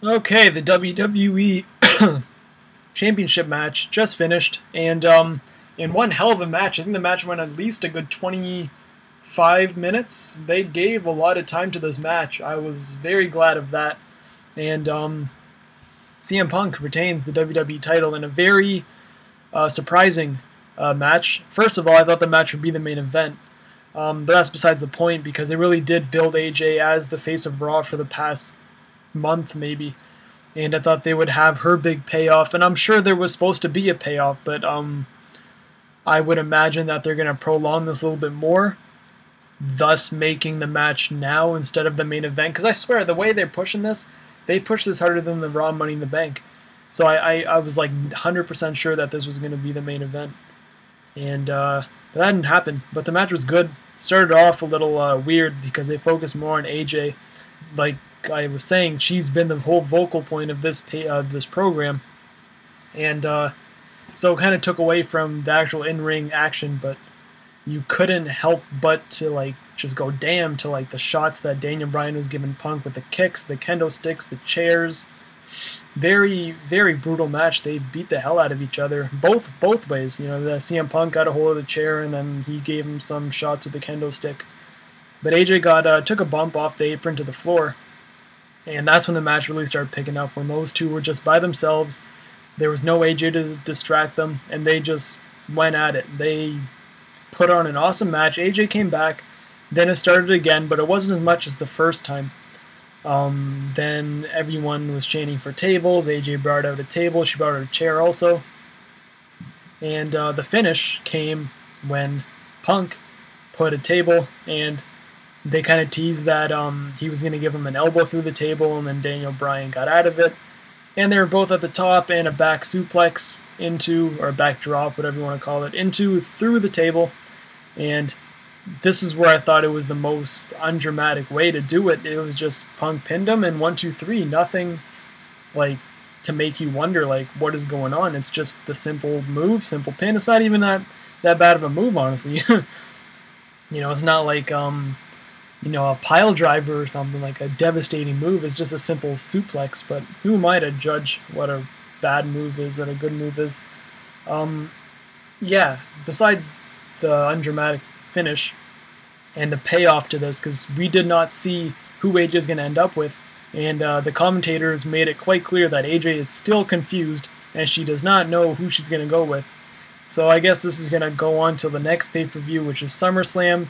Okay, the WWE Championship match just finished, and in one hell of a match. I think the match went at least a good 25 minutes. They gave a lot of time to this match. I was very glad of that, and CM Punk retains the WWE title in a very surprising match. First of all, I thought the match would be the main event, but that's besides the point because they really did build AJ as the face of Raw for the past month maybe, and I thought they would have her big payoff, and I'm sure there was supposed to be a payoff, but I would imagine that they're going to prolong this a little bit more, thus making the match now instead of the main event, because I swear the way they're pushing this, they push this harder than the Raw Money in the Bank, so I was like 100% sure that this was going to be the main event, and that didn't happen, but the match was good. Started off a little weird because they focused more on AJ, like I was saying, she's been the whole vocal point of this this program, and so it kind of took away from the actual in-ring action. But you couldn't help but to like just go damn to like the shots that Daniel Bryan was giving Punk with the kicks, the kendo sticks, the chairs. Very, very brutal match. They beat the hell out of each other both ways. You know, the CM Punk got a hold of the chair and then he gave him some shots with the kendo stick. But AJ took a bump off the apron to the floor. And that's when the match really started picking up, when those two were just by themselves. There was no AJ to distract them, and they just went at it. They put on an awesome match. AJ came back, then it started again, but it wasn't as much as the first time. Then everyone was chanting for tables. AJ brought out a table. She brought out a chair also. And the finish came when Punk put a table, and they kind of teased that he was going to give him an elbow through the table, and then Daniel Bryan got out of it. And they were both at the top, and a back suplex into, or a back drop, whatever you want to call it, through the table. And this is where I thought it was the most undramatic way to do it. It was just Punk pinned him, and 1, 2, 3, nothing like to make you wonder like what is going on. It's just the simple move, simple pin. It's not even that bad of a move, honestly. You know, it's not like a pile driver or something, like a devastating move. It's just a simple suplex, but who am I to judge what a bad move is and a good move is? Yeah, besides the undramatic finish and the payoff to this, because we did not see who AJ is going to end up with, and the commentators made it quite clear that AJ is still confused and she does not know who she's going to go with. So I guess this is going to go on till the next pay-per-view, which is SummerSlam,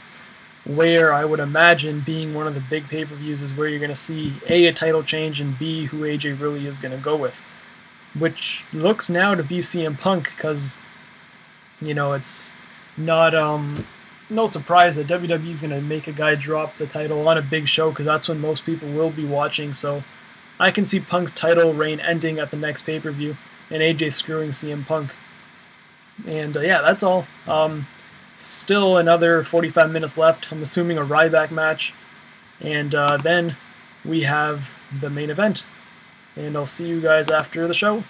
where I would imagine being one of the big pay-per-views is where you're going to see A, a title change, and B, who AJ really is going to go with. Which looks now to be CM Punk, because, you know, it's not no surprise that WWE is going to make a guy drop the title on a big show, because that's when most people will be watching. So I can see Punk's title reign ending at the next pay-per-view, and AJ screwing CM Punk. And yeah, that's all. Still another 45 minutes left. I'm assuming a Ryback match. And then we have the main event. And I'll see you guys after the show.